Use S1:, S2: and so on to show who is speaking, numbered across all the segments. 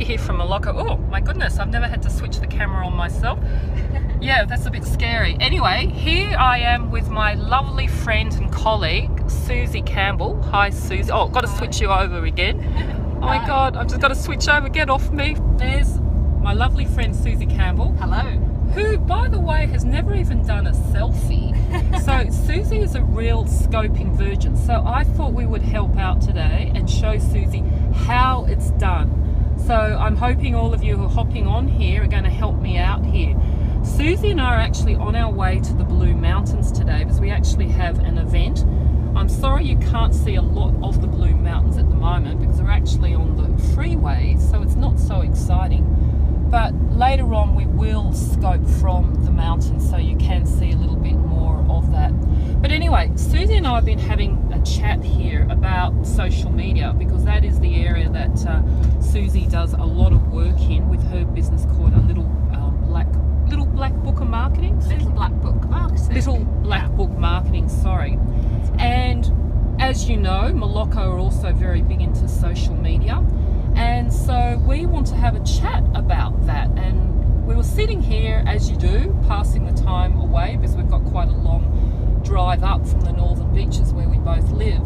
S1: here from Moeloco. Oh my goodness, I've never had to switch the camera on myself. Yeah, that's a bit scary. Anyway, here I am with my lovely friend and colleague, Susie Campbell. Hi, Susie. Oh, got to switch you over again. Oh my God, I've just got to switch over. Get off me. There's my lovely friend, Susie Campbell.
S2: Hello.
S1: Who, by the way, has never even done a selfie. So Susie is a real scoping virgin. So I thought we would help out today and show Susie how it's done. So I'm hoping all of you who are hopping on here are going to help me out here. Susie and I are actually on our way to the Blue Mountains today because we actually have an event. I'm sorry you can't see a lot of the Blue Mountains at the moment because we're actually on the freeway, so it's not so exciting. But later on we will scope from the mountains so you can see a little bit more of that. But anyway, Susie and I have been having a chat here about social media because that is the area that Susie does a lot of work in with her business called a Little Black Book of Marketing?
S2: Little Black Book Marketing.
S1: Little Black Book Marketing, sorry. And as you know, Moeloco are also very big into social media. And so we want to have a chat about that. And we were sitting here, as you do, passing the time away because we've got quite a long drive up from the northern beaches where we both live.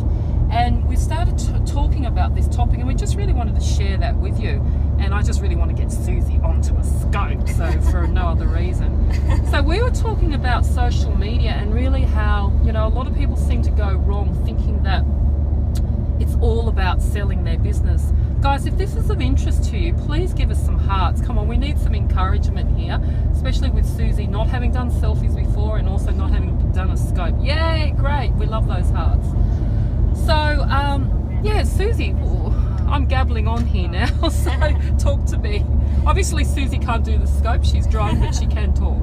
S1: And we started talking about this topic and we just really wanted to share that with you. And I just really want to get Susie onto a scope, so for no other reason. So we were talking about social media and really how, you know, a lot of people seem to go wrong thinking that it's all about selling their business. Guys, if this is of interest to you, please give us some hearts. Come on, we need some encouragement here, especially with Susie not having done selfies before and also not having done a scope. Yay, great, we love those hearts. So, yeah, Susie, I'm gabbling on here now, so talk to me. Obviously, Susie can't do the scope, she's driving, but she can talk.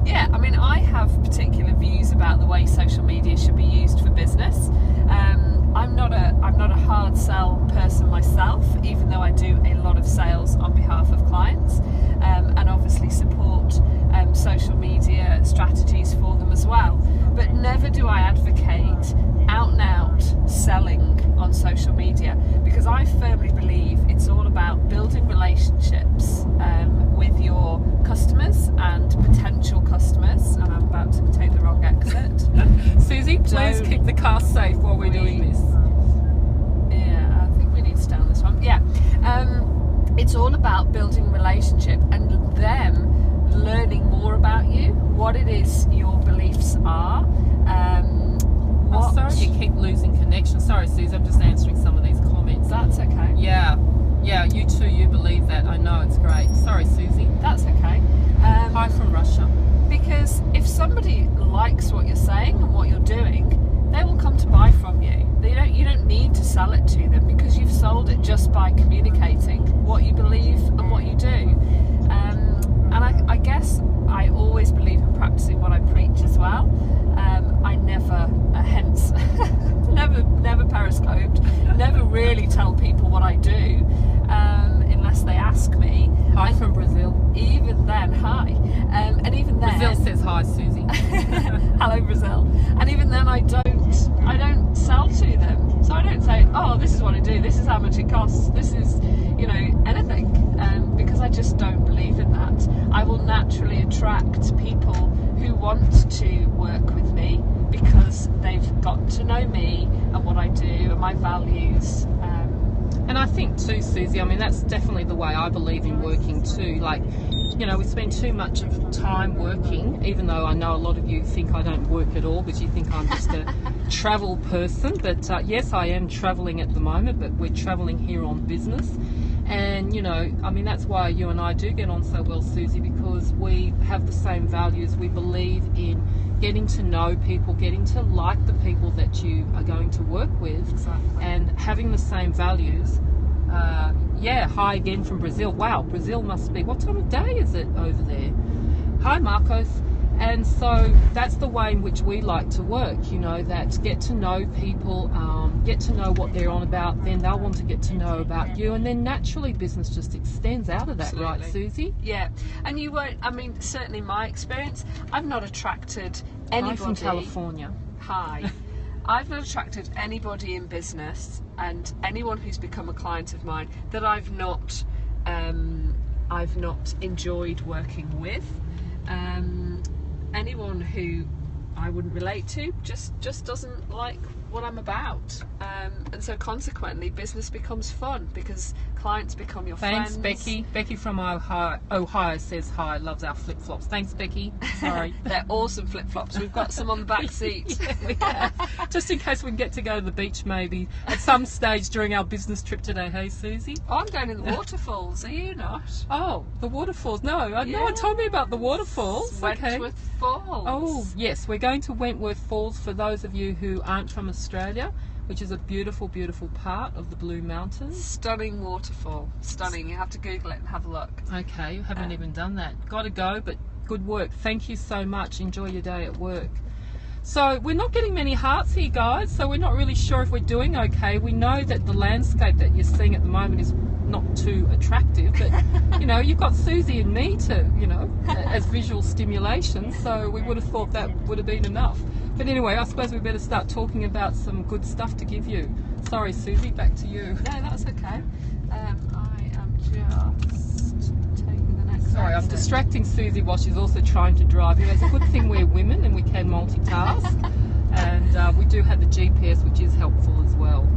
S2: Yeah, I mean, I have particular views about the way social media should be used for business. I'm not a hard sell person myself, even though I do a lot of sales on behalf of clients, and obviously support social media strategies for them as well. But never do I advocate out and out selling on social media, because I firmly believe it's all about building relationships with your customers and potential customers. And I'm about to take the wrong exit.
S1: Susie, please keep the car safe while we're doing this.
S2: Yeah, I think we need to stay on this one. Yeah, it's all about building relationship and them learning more about you, what it is your beliefs are.
S1: Oh, sorry, you keep losing connection. Sorry, Susie, I'm just answering some of these comments.
S2: That's okay.
S1: Yeah, you too, you believe that. I know, it's great. Sorry, Susie.
S2: That's okay.
S1: Hi from Russia.
S2: Because if somebody likes what you're saying and what you're doing, they will come to buy from you. You don't need to sell it to them because you've sold it just by communicating what you believe and what you do. And I guess I always believe in practicing what I preach as well. I never, hence, never periscoped, never really tell people what I do unless they ask me.
S1: Hi from Brazil.
S2: Even then, hi. And even then,
S1: Brazil says hi, Susie.
S2: Hello, Brazil. And even then, I don't sell to them. So I don't say, oh, this is what I do. This is how much it costs. This is, anything. Because I just don't believe in that. I will naturally attract people who want to work with me because they've got to know me and what I do and my values.
S1: And I think too, Susie, I mean, that's definitely the way I believe in working too. Like, we spend too much of time working, even though I know a lot of you think I don't work at all because you think I'm just a travel person. But yes, I am traveling at the moment, but we're traveling here on business. And, I mean, that's why you and I do get on so well, Susie, because we have the same values. We believe in getting to know people, getting to like the people that you are going to work with.
S2: Exactly.
S1: And having the same values. Yeah, hi again from Brazil. Wow, Brazil must be, what time of day is it over there? Hi, Marcos. And so that's the way in which we like to work, that get to know people, get to know what they're on about, then they'll want to get to know about you, and then naturally business just extends out of that. Absolutely. Right, Susie?
S2: Yeah, and you won't, I mean, certainly my experience, I've not attracted anybody.
S1: Hi from California.
S2: Hi. I've not attracted anybody in business and anyone who's become a client of mine that I've not I've not enjoyed working with. Anyone who I wouldn't relate to just doesn't like what I'm about, and so consequently business becomes fun because clients become your
S1: Thanks,
S2: friends.
S1: Becky from Ohio says hi, loves our flip-flops. Thanks, Becky. Sorry.
S2: They're awesome flip-flops. We've got some on the back seat.
S1: Yeah, we have. Just in case we can get to go to the beach maybe at some stage during our business trip today. Hey, Susie?
S2: Oh, I'm going to the waterfalls. Are you not?
S1: Oh, the waterfalls. No one told me about the waterfalls.
S2: Wentworth Falls.
S1: Oh, yes, we're going to Wentworth Falls for those of you who aren't from Australia, which is a beautiful, beautiful part of the Blue Mountains.
S2: Stunning waterfall. Stunning. You have to Google it and have a look.
S1: Okay, you haven't even done that. Got to go, but good work. Thank you so much. Enjoy your day at work. So we're not getting many hearts here, guys, so we're not really sure if we're doing okay. We know that the landscape that you're seeing at the moment is not too attractive, but you've got Susie and me to, as visual stimulation, so we would have thought that would have been enough. But anyway, I suppose we better start talking about some good stuff to give you. Sorry, Susie, back to you.
S2: No, that's okay. I am just taking the next
S1: Sorry, I'm
S2: exit.
S1: distracting Susie while she's also trying to drive. It's a good thing we're women and we can multitask, and we do have the GPS, which is helpful as well.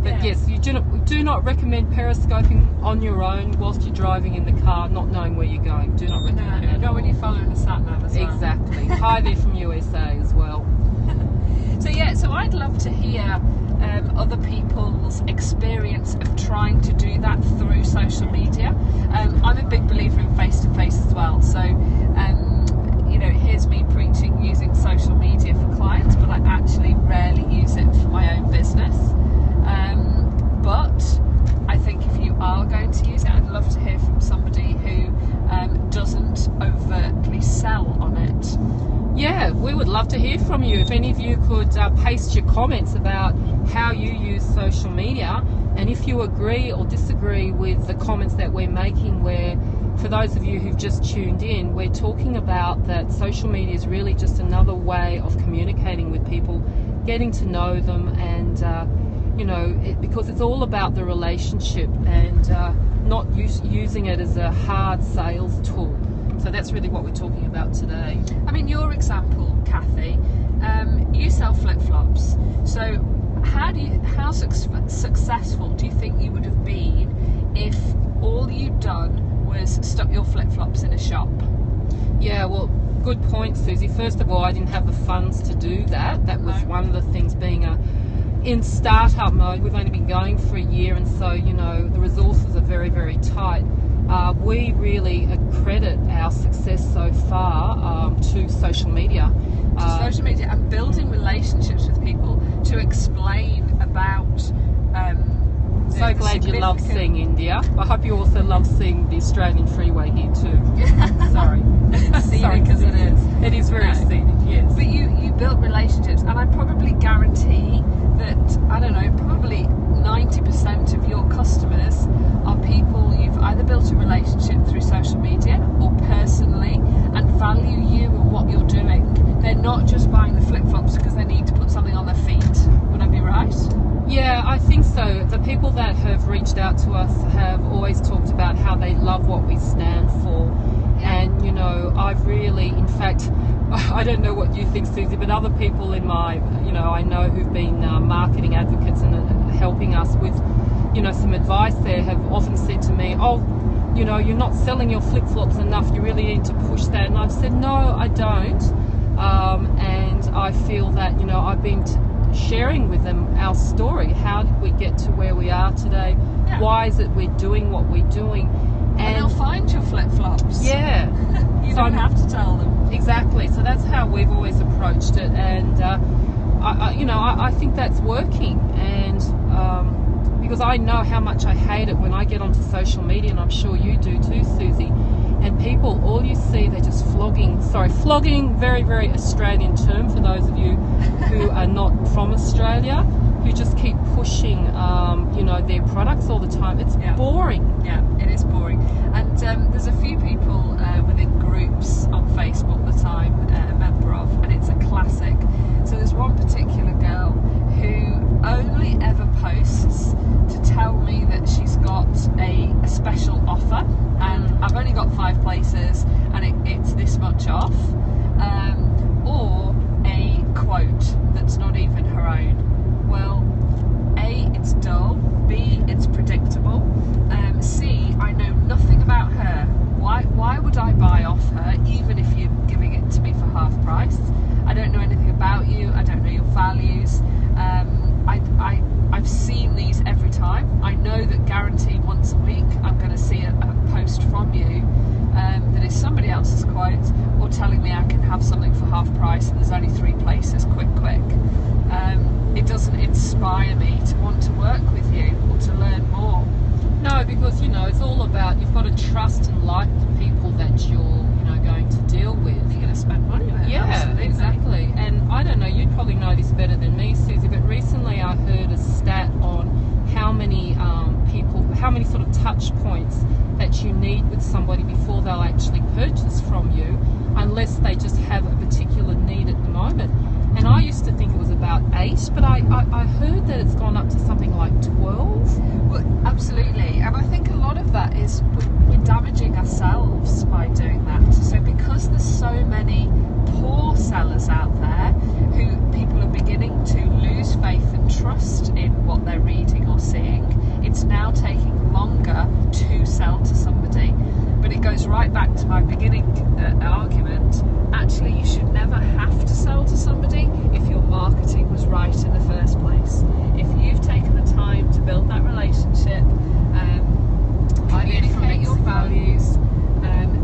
S1: But yes, we do not recommend periscoping on your own whilst you're driving in the car, not knowing where you're going. Do not recommend it.
S2: Not when you're following a sat nav as well.
S1: Exactly. Hi there from USA as well.
S2: So I'd love to hear other people's experience of trying to do that through social media. I'm a big believer in face-to-face as well. So, here's me preaching using social media for clients, but I actually rarely use it for my own business. But I think if you are going to use it, I'd love to hear from somebody who doesn't overtly sell on it.
S1: Yeah, we would love to hear from you. If any of you could paste your comments about how you use social media, and if you agree or disagree with the comments that we're making, where for those of you who've just tuned in, we're talking about that social media is really just another way of communicating with people, getting to know them, and because it's all about the relationship and not using it as a hard sales tool. So that's really what we're talking about today.
S2: I mean, your example, Kathy, you sell flip-flops. So how successful do you think you would have been if all you'd done was stuck your flip-flops in a shop?
S1: Yeah, well, good point, Susie. First of all, I didn't have the funds to do that. That was one of the things, being in startup mode. We've only been going for a year, and so the resources are very, very tight. We really accredit our success so far to social media.
S2: Social media and building relationships with people to explain about.
S1: So glad you love seeing India. I hope you also love seeing the Australian freeway here too. Sorry.
S2: Scenic as it is.
S1: It is very scenic, yes.
S2: But you built relationships, and I probably guarantee that, I don't know, probably 90% of your customers are people you've either built a relationship through social media or personally and value you and what you're doing. They're not just buying the flip-flops because they need to put something on their feet. Would I be right?
S1: Yeah, I think so. The people that have reached out to us have always talked about how they love what we stand for. And, I've really, in fact, I don't know what you think, Susie, but other people in my, I know who've been marketing advocates and helping us with, some advice there, have often said to me, you're not selling your flip-flops enough, you really need to push that. And I've said, no, I don't. And I feel that, I've been sharing with them our story. How did we get to where we are today?
S2: Yeah.
S1: Why is it we're doing what we're doing?
S2: And they'll find your flip-flops.
S1: Yeah.
S2: You don't have to tell them.
S1: Exactly. So that's how we've always approached it, and I think that's working. And because I know how much I hate it when I get onto social media, and I'm sure you do too, Susie. And people, all you see, they're just flogging, very, very Australian term for those of you who are not from Australia, who just keep pushing, their products all the time. It's boring.
S2: Yeah, it is boring. And there's a few people within groups on Facebook that I'm a member of, and it's a classic. So there's one particular girl who only ever posts to tell me that she's got a special offer quote, or telling me I can have something for half price and there's only 3 places, quick. It doesn't inspire me to want to work with you or to learn more.
S1: No, because it's all about, you've got to trust and like the people that you're going to deal with.
S2: You're going to spend money with.
S1: Yeah,
S2: absolutely.
S1: exactly. And I don't know, you'd probably know this better than me, Susie, but recently I heard a stat on how many how many sort of touch points that you need with somebody before they'll actually purchase from you, unless they just have a particular need at the moment. And I used to think it was about 8, but I heard that it's gone up to something like 12.
S2: Well, absolutely. And I think a lot of that is we're damaging ourselves by doing that. So because there's so many poor sellers out there who people are beginning to lose faith and trust in what they're reading or seeing, it's now taking longer to sell to somebody. But it goes right back to my beginning argument. Actually, you should never have to sell to somebody if your marketing was right in the first place. If you've taken the time to build that relationship, communicate your values,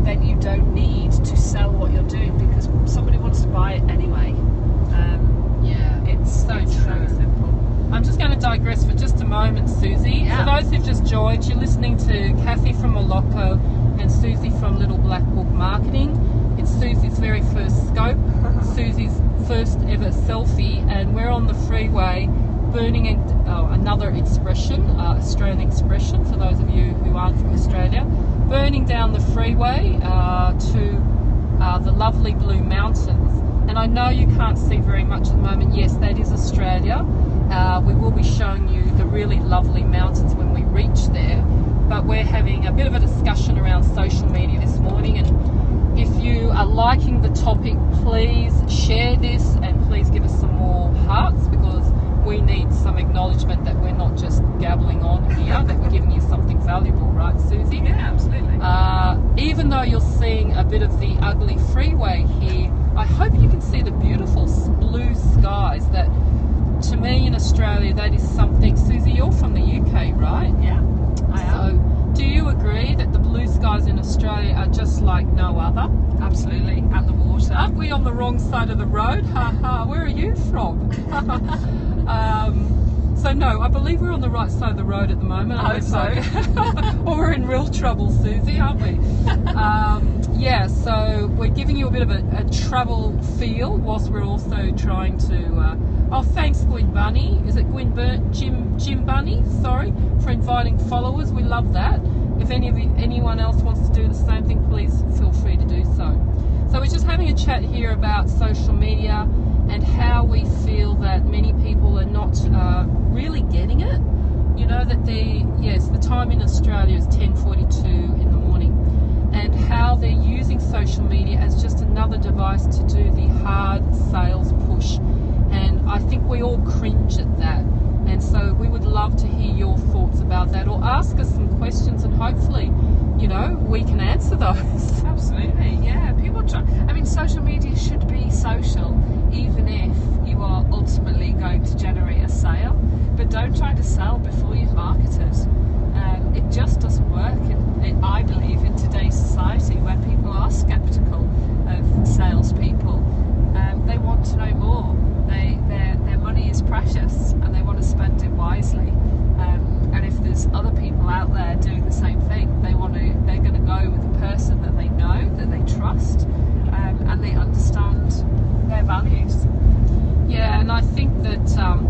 S2: then you don't need to sell what you're doing because somebody wants to buy it anyway. It's very simple.
S1: I'm just going to digress for just a moment, Susie.
S2: Yeah.
S1: For those who've just joined, you're listening to Kathy from Moeloco and Susie from Little Black Book Marketing. It's Susie's very first scope, Susie's first ever selfie, and we're on the freeway burning another expression, Australian expression for those of you who aren't from Australia, burning down the freeway to the lovely Blue Mountains. And I know you can't see very much at the moment. Yes, that is Australia. We will be showing you the really lovely mountains when we reach there. But we're having a bit of a discussion around social media this morning. And if you are liking the topic, please share this and please give us some more hearts, because we need some acknowledgement that we're not just gabbling on here, that we're giving you something valuable, right, Susie?
S2: Yeah, absolutely.
S1: Even though you're seeing a bit of the ugly freeway here, I hope you can see the beautiful blue skies. That, to me in Australia, that is something. Susie, you're from the UK, right?
S2: Yeah, I am.
S1: So do you agree that the blue skies in Australia are just like no other?
S2: Absolutely. And the water.
S1: Aren't we on the wrong side of the road? Ha ha, where are you from? So no, I believe we're on the right side of the road at the moment.
S2: I hope so.
S1: Or we're in real trouble, Susie, aren't we? Yeah, so we're giving you a bit of a travel feel whilst we're also trying to... thanks, Gwyn Bunny. Is it Jim Bunny? Sorry, for inviting followers. We love that. If anyone else wants to do the same thing, please feel free to do so. So we're just having a chat here about social media and how we feel that many people are not really getting it. You know that the time in Australia is 10:42 in the morning, and how they're using social media as just another device to do the hard sales push. And I think we all cringe at that. And so we would love to hear your thoughts about that, or ask us some questions, and hopefully, we can answer those.
S2: Absolutely, yeah. Social media should be social, even if you are ultimately going to generate a sale. But don't try to sell before you've marketed. It just doesn't work, I believe, in today's society, where people are sceptical of salespeople. They want to know more. Their money is precious, and they want to spend it wisely. And if there's other people out there doing the same thing, they're going to go with a person that they know, that they trust, and they understand their values.
S1: Yeah, and I think that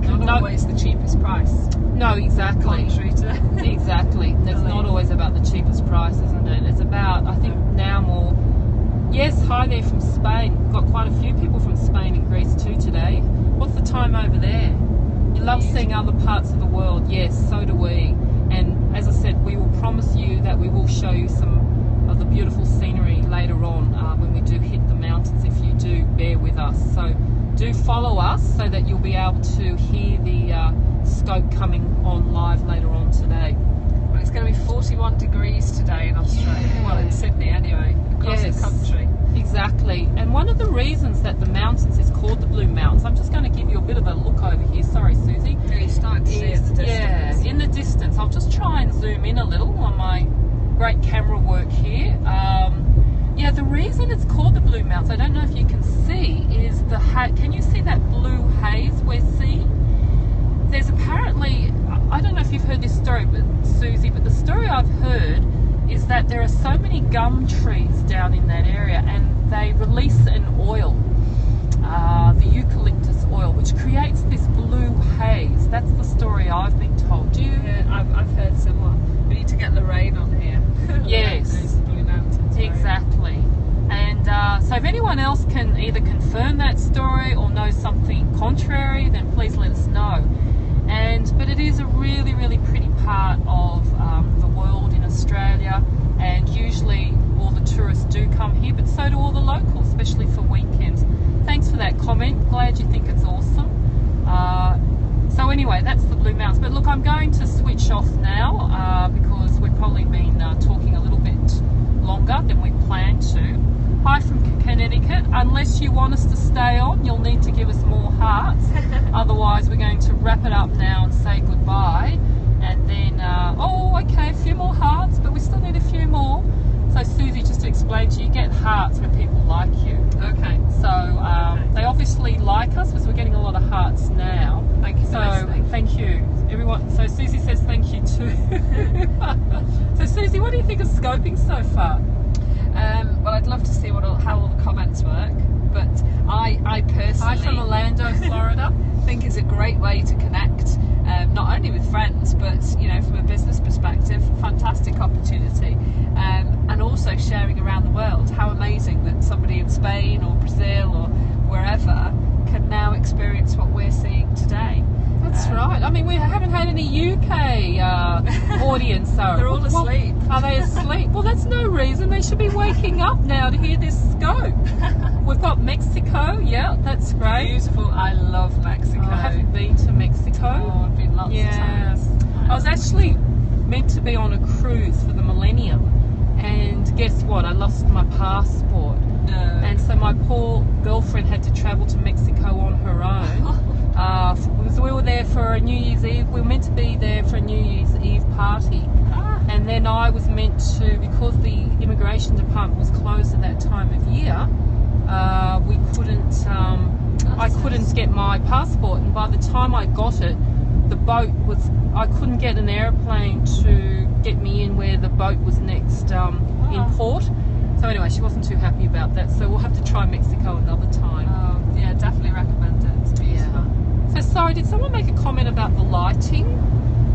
S2: not always the cheapest price.
S1: No, exactly. Exactly. It's not always about the cheapest price, isn't it? It's about, I think now more. Yes, hi there from Spain. We've got quite a few people from Spain and Greece too today. What's the time over there? You love seeing other parts of the world. Yes, so do we. And as I said, we will promise you that we will show you some of the beautiful scenery later on when we do hit the mountains, if you do bear with us. So do follow us so that you'll be able to hear the scope coming on live later on today.
S2: Well, it's going to be 41 degrees today in Australia. Yeah. Well, in Sydney anyway, across the country.
S1: Exactly. And one of the reasons that the mountains is called the Blue Mountains, I'm just going to give you a bit of a look over here. Sorry, Susie.
S2: Yeah, you're starting to see in the distance.
S1: Yeah, in the distance. I'll just try and zoom in a little on my great camera work here. Yeah, the reason it's called the Blue Mountains, I don't know if you can see, is can you see that blue haze we're seeing? There's apparently, I don't know if you've heard this story, but Susie, but the story I've heard is that there are so many gum trees down in that area, and they release an oil, the eucalyptus oil, which creates this blue haze. That's the story I've been told.
S2: Yeah, I've heard similar. We need to get Lorraine on here.
S1: Yes,
S2: Those Blue Mountains,
S1: exactly. And so if anyone else can either confirm that story or know something contrary, then please let us know. But it is a really, really pretty part of the world in Australia, and usually all the tourists do come here, but so do all the locals, especially for weekends. Thanks for that comment. Glad you think it's awesome. So anyway, that's the Blue Mountains. But look, I'm going to switch off now because we've probably been talking a little bit longer than we planned to. Hi from Connecticut. Unless you want us to stay on, you'll need to give us more hearts. Otherwise, we're going to wrap it up now and say goodbye. And then, okay, a few more hearts, but we still need a few more. So Susie, just to explain to you, you get hearts when people like you.
S2: Okay.
S1: So they obviously like us because we're getting a lot of hearts now.
S2: Thank you for listening.
S1: Thank you, everyone. So Susie says thank you too. So Susie, what do you think of scoping so far?
S2: Well, I'd love to see how all the comments work, but I personally...
S1: Hi from Orlando, Florida.
S2: think is a great way to connect, not only with friends, but from a business perspective, fantastic opportunity, and also sharing around the world. How amazing that somebody in Spain or Brazil or wherever can now experience what we're seeing today.
S1: That's right. I mean, we haven't had any UK audience. So
S2: they're all asleep.
S1: Are they asleep? Well, that's no reason. They should be waking up now to hear this scope. We've got Mexico. Yeah, that's great.
S2: Beautiful. I love Mexico.
S1: I haven't been to Mexico.
S2: Oh, I've been lots of times.
S1: I was actually meant to be on a cruise for the millennium, and guess what? I lost my passport.
S2: No.
S1: And so my poor girlfriend had to travel to Mexico on her own. We were there for a New Year's Eve. We were meant to be there for a New Year's Eve party. And then I was meant to, because the immigration department was closed at that time of year, we couldn't, I couldn't get my passport. And by the time I got it, the boat was, I couldn't get an airplane to get me in where the boat was next in port. So anyway, she wasn't too happy about that. So we'll have to try Mexico another time.
S2: Yeah, definitely recommend it. It's beautiful.
S1: So sorry, did someone make a comment about the lighting?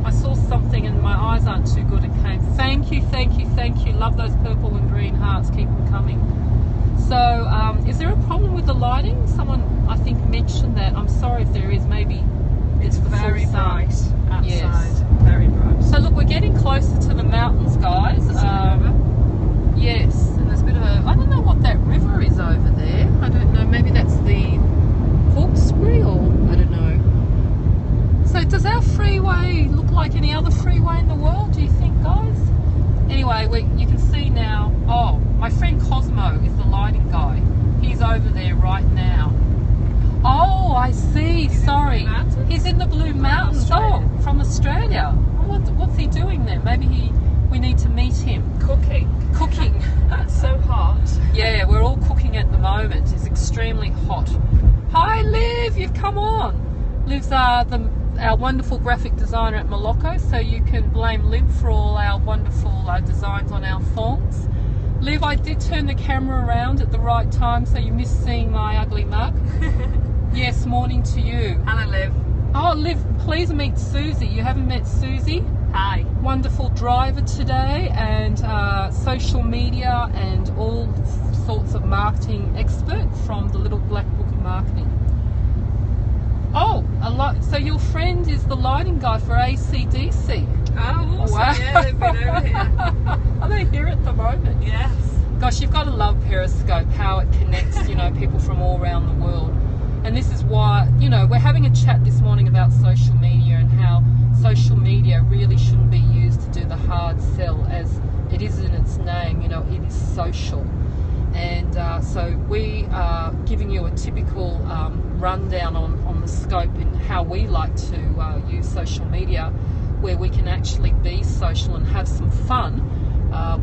S1: I saw something and my eyes aren't too good. It came. Thank you, thank you, thank you. Love those purple and green hearts. Keep them coming. So is there a problem with the lighting? Someone, I think, mentioned that. I'm sorry if there is. Maybe it's the
S2: very
S1: full sun.
S2: bright outside.
S1: Yes.
S2: Very bright.
S1: So look, we're getting closer to the mountains, guys. Yes, and there's a bit of a, I don't know what that river is over there. I don't know, maybe that's the Hawkesbury, or I don't know. So does our freeway look like any other freeway in the world, do you think, guys? Anyway, you can see now, oh, my friend Cosmo is the lighting guy. He's over there right now. Oh, I see, sorry. He's in the Blue Mountains. Oh, from Australia. What's he doing there? Maybe we need to meet him.
S2: Cooking. It's so hot.
S1: Yeah, we're all cooking at the moment. It's extremely hot. Hi, Liv, you've come on. Liv's our wonderful graphic designer at Moeloco, so you can blame Liv for all our wonderful designs on our thongs. Liv, I did turn the camera around at the right time, so you missed seeing my ugly mug. Yes, morning to you.
S2: Hello, Liv.
S1: Oh, Liv, please meet Susie. You haven't met Susie?
S2: Hi.
S1: Wonderful driver today, and social media and all sorts of marketing expert from the Little Black Book of Marketing. Oh, a lot. So your friend is the lighting guy for AC/DC.
S2: Oh, awesome. Wow. Yeah, they've been over here.
S1: Are they here at the moment?
S2: Yes.
S1: Gosh, you've got to love Periscope, how it connects, people from all around the world. And this is why, we're having a chat this morning about social media and how social media really shouldn't be used to do the hard sell, as it is in its name, it is social. And so we are giving you a typical rundown on the scope and how we like to use social media, where we can actually be social and have some fun.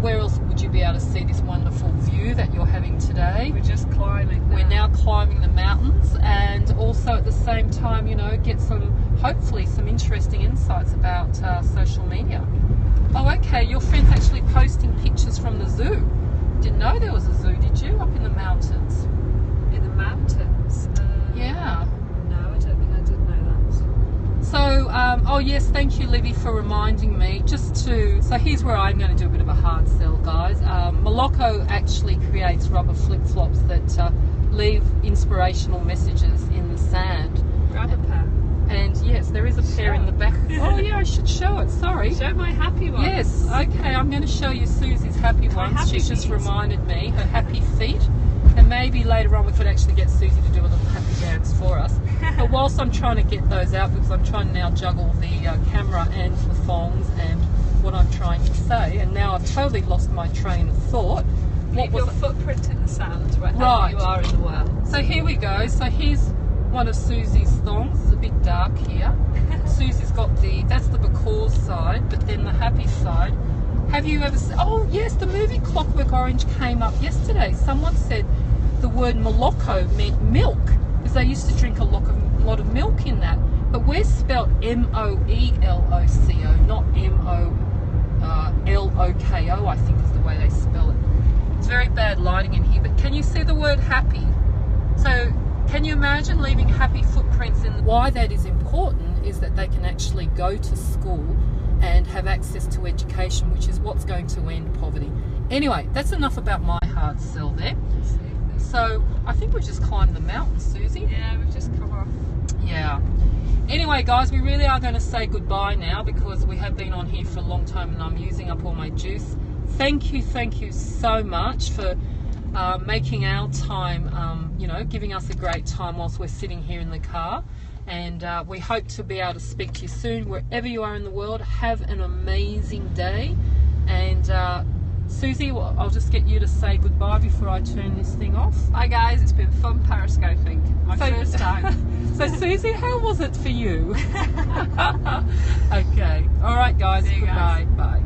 S1: Where else would you be able to see this wonderful view that you're doing today.
S2: We're just climbing.
S1: We're now climbing the mountains, and also at the same time, you know, get hopefully some interesting insights about social media. Oh, okay, your friend's actually posting pictures from the zoo. Didn't know there was a zoo, did you? Up in the mountains.
S2: In the mountains?
S1: Yeah.
S2: No, I don't think I did know that.
S1: So, oh yes, thank you, Libby, for reminding me. So here's where I'm going to do a bit of a hard sell, guys. Moeloco actually creates rubber flip-flops that leave inspirational messages in the sand.
S2: Grab a pair.
S1: And yes, there is a pair in the back. Oh yeah, I should show it, sorry.
S2: Show my happy ones.
S1: Yes, okay, I'm going to show you Susie's happy ones.
S2: happy
S1: She's just
S2: feet.
S1: reminded me, her happy feet. And maybe later on we could actually get Susie to do a little happy dance for us. But whilst I'm trying to get those out, because I'm trying to now juggle the camera and the thongs and what I'm trying to say, and now I've totally lost my train of thought.
S2: Leave your footprint in the sand wherever
S1: Right.
S2: you are in the world.
S1: So here we go. So here's one of Susie's thongs. It's a bit dark here. Susie's got that's the because side, but then the happy side. Have you ever oh yes, the movie Clockwork Orange came up yesterday. Someone said the word Moeloco meant milk, because they used to drink a lot of milk in that. But we're spelled M-O-E-L-O-C-O, not M-O-L-O-K-O, I think is the way they spell it. It's very bad lighting in here, but can you see the word happy? So can you imagine leaving happy footprints in? Why that is important is that they can actually go to school and have access to education, which is what's going to end poverty. Anyway, that's enough about my hard sell there. So I think we've just climbed the mountain, Susie.
S2: Yeah, we've just come off.
S1: Yeah. Anyway, guys, we really are going to say goodbye now, because we have been on here for a long time and I'm using up all my juice. Thank you so much for making our time, you know, giving us a great time whilst we're sitting here in the car. And we hope to be able to speak to you soon, wherever you are in the world. Have an amazing day. And Susie, well, I'll just get you to say goodbye before I turn this thing off.
S2: Hi guys, it's been fun periscoping. My first time.
S1: So Susie, how was it for you? Okay. All right, guys.
S2: See you
S1: Goodbye.
S2: guys.
S1: Bye.